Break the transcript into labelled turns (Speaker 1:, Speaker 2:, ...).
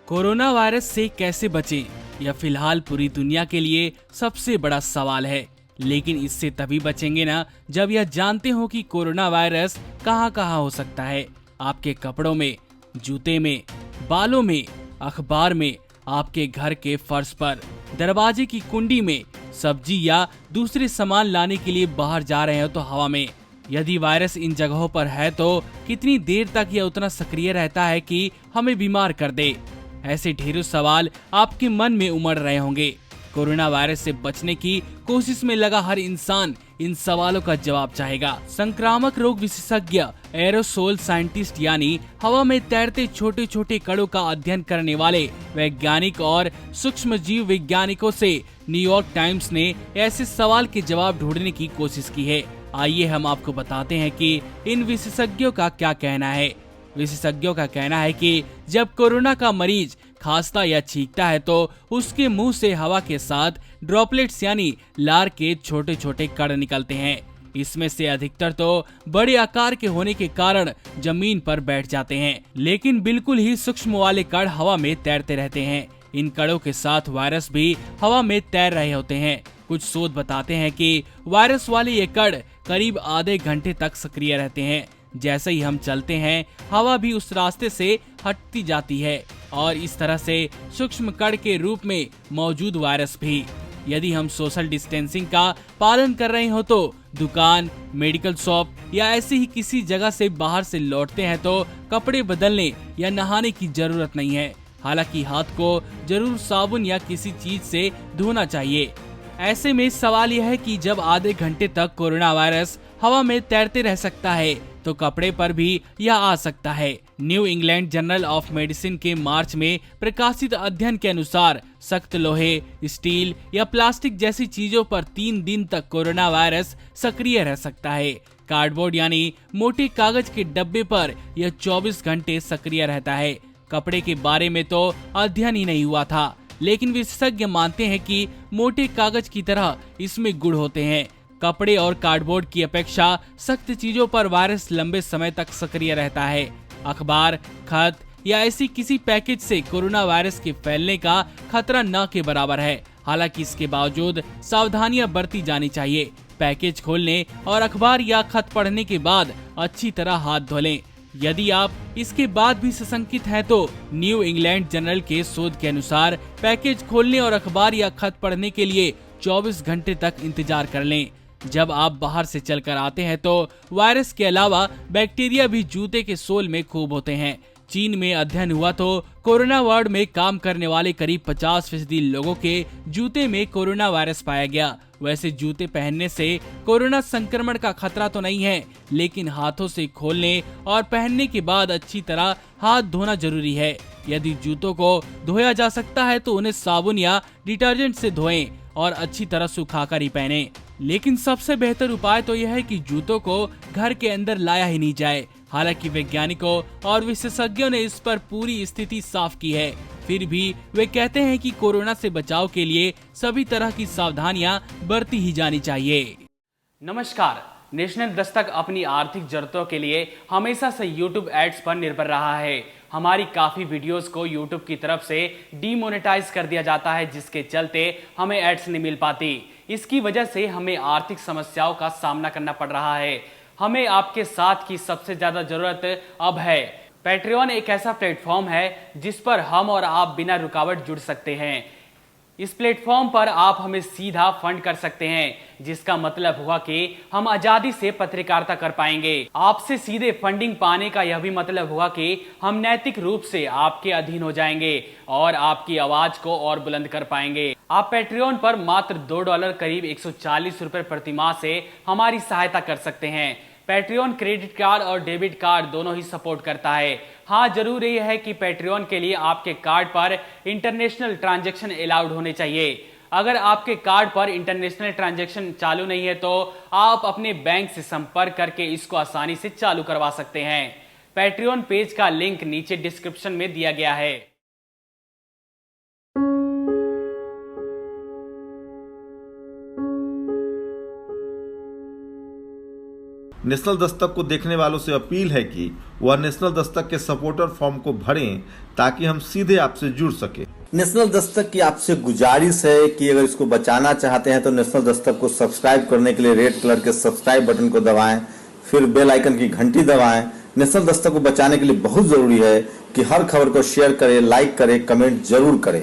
Speaker 1: Corona virus से कैसे बचें? यह फिलहाल पूरी दुनिया के लिए सबसे बड़ा सवाल है। लेकिन इससे तभी बचेंगे ना जब यह जानते हो कि कोरोना वायरस कहाँ कहाँ हो सकता है। आपके कपड़ों में, जूते में, बालों में, अखबार में, आपके घर के फर्श पर, दरवाजे की कुंडी में, सब्जी या दूसरे सामान लाने के लिए बाहर जा रहे हो तो हवा में। यदि वायरस इन जगहों पर है तो कितनी देर तक यह उतना सक्रिय रहता है कि हमें बीमार कर दे? ऐसे ढेरों सवाल आपके मन में उमड़ रहे होंगे। कोरोना वायरस से बचने की कोशिश में लगा हर इंसान इन सवालों का जवाब चाहेगा। संक्रामक रोग विशेषज्ञ, एरोसोल साइंटिस्ट यानी हवा में तैरते छोटे छोटे कणों का अध्ययन करने वाले वैज्ञानिक और सूक्ष्म जीव वैज्ञानिकों से न्यूयॉर्क टाइम्स ने ऐसे सवाल के जवाब ढूंढने की कोशिश की है। आइए हम आपको बताते हैं कि इन विशेषज्ञों का क्या कहना है। विशेषज्ञों का कहना है कि जब कोरोना का मरीज खांसता या छींकता है तो उसके मुंह से हवा के साथ ड्रॉपलेट्स यानी लार के छोटे छोटे कण निकलते हैं। इसमें से अधिकतर तो बड़े आकार के होने के कारण जमीन पर बैठ जाते हैं, लेकिन बिल्कुल ही सूक्ष्म वाले कण हवा में तैरते रहते हैं। इन कणों के साथ वायरस भी हवा में तैर रहे होते हैं। कुछ शोध बताते हैं कि वायरस वाले ये कण करीब आधे घंटे तक सक्रिय रहते हैं। जैसे ही हम चलते हैं, हवा भी उस रास्ते से हटती जाती है और इस तरह से सूक्ष्म कण के रूप में मौजूद वायरस भी। यदि हम सोशल डिस्टेंसिंग का पालन कर रहे हो तो दुकान, मेडिकल शॉप या ऐसी ही किसी जगह से बाहर से लौटते हैं तो कपड़े बदलने या नहाने की जरूरत नहीं है। हालांकि हाथ को जरूर साबुन या किसी चीज से धोना चाहिए। ऐसे में सवाल यह है कि जब आधे घंटे तक कोरोना वायरस हवा में तैरते रह सकता है तो कपड़े पर भी यह आ सकता है। New England journal of medicine के मार्च में प्रकाशित अध्ययन के अनुसार सख्त लोहे, स्टील या प्लास्टिक जैसी चीजों पर 3 दिन तक कोरोना वायरस सक्रिय रह सकता है। कार्डबोर्ड यानी मोटे कागज के डब्बे पर यह 24 घंटे सक्रिय रहता है। कपड़े के बारे में तो अध्ययन ही नहीं हुआ था, लेकिन विशेषज्ञ मानते हैं कि मोटे कागज की तरह इसमें गुण होते हैं। कपड़े और कार्डबोर्ड की अपेक्षा सख्त चीजों पर वायरस लंबे समय तक सक्रिय रहता है। अखबार, खत या ऐसी किसी पैकेज से कोरोना वायरस के फैलने का खतरा न के बराबर है। हालांकि इसके बावजूद सावधानियां बरती जानी चाहिए। पैकेज खोलने और अखबार या खत पढ़ने के बाद अच्छी तरह हाथ धो लें। यदि आप इसके बाद भी सशंकित हैं तो न्यू इंग्लैंड जर्नल के शोध के अनुसार पैकेज खोलने और अखबार या खत पढ़ने के लिए 24 घंटे तक इंतजार कर लें। जब आप बाहर से चलकर आते हैं तो वायरस के अलावा बैक्टीरिया भी जूते के सोल में खूब होते हैं। चीन में अध्ययन हुआ तो कोरोना वार्ड में काम करने वाले करीब 50% लोगों के जूते में कोरोना वायरस पाया गया। वैसे जूते पहनने से कोरोना संक्रमण का खतरा तो नहीं है, लेकिन हाथों से खोलने और पहनने के बाद अच्छी तरह हाथ धोना जरूरी है। यदि जूतों को धोया जा सकता है तो उन्हें साबुन या डिटर्जेंट से धोएं और अच्छी तरह सुखाकर ही पहने। लेकिन सबसे बेहतर उपाय तो यह है कि जूतों को घर के अंदर लाया ही नहीं जाए। हालांकि वैज्ञानिकों और विशेषज्ञों ने इस पर पूरी स्थिति साफ की है, फिर भी वे कहते हैं कि कोरोना से बचाव के लिए सभी तरह की सावधानियां बरती ही जानी चाहिए। नमस्कार। नेशनल दस्तक अपनी आर्थिक जरूरतों के लिए हमेशा से YouTube एड्स पर निर्भर रहा है। हमारी काफ़ी वीडियोस को YouTube की तरफ से डीमोनेटाइज कर दिया जाता है, जिसके चलते हमें एड्स नहीं मिल पाती। इसकी वजह से हमें आर्थिक समस्याओं का सामना करना पड़ रहा है। हमें आपके साथ की सबसे ज़्यादा ज़रूरत अब है। पैट्रियन एक ऐसा प्लेटफॉर्म है जिस पर हम और आप बिना रुकावट जुड़ सकते हैं। इस प्लेटफॉर्म पर आप हमें सीधा फंड कर सकते हैं, जिसका मतलब हुआ कि हम आजादी से पत्रकारिता कर पाएंगे। आपसे सीधे फंडिंग पाने का यह भी मतलब हुआ कि हम नैतिक रूप से आपके अधीन हो जाएंगे और आपकी आवाज को और बुलंद कर पाएंगे। आप पैट्रियन पर मात्र $2 करीब 140 रुपए प्रति माह से हमारी सहायता कर सकते हैं। पैट्रियन क्रेडिट कार्ड और डेबिट कार्ड दोनों ही सपोर्ट करता है। हाँ, जरूर यह है कि पैट्रियन के लिए आपके कार्ड पर इंटरनेशनल ट्रांजैक्शन अलाउड होने चाहिए। अगर आपके कार्ड पर इंटरनेशनल ट्रांजैक्शन चालू नहीं है तो आप अपने बैंक से संपर्क करके इसको आसानी से चालू करवा सकते हैं। पैट्रियन पेज का लिंक नीचे डिस्क्रिप्शन में दिया गया है।
Speaker 2: नेशनल दस्तक को देखने वालों से अपील है कि वह नेशनल दस्तक के सपोर्टर फॉर्म को भरें ताकि हम सीधे आपसे जुड़ सके।
Speaker 3: नेशनल दस्तक की आपसे गुजारिश है कि अगर इसको बचाना चाहते हैं तो नेशनल दस्तक को सब्सक्राइब करने के लिए रेड कलर के सब्सक्राइब बटन को दबाएं, फिर बेल आइकन की घंटी दबाएं। नेशनल दस्तक को बचाने के लिए बहुत जरूरी है कि हर खबर को शेयर करें, लाइक करें, कमेंट जरूर करें।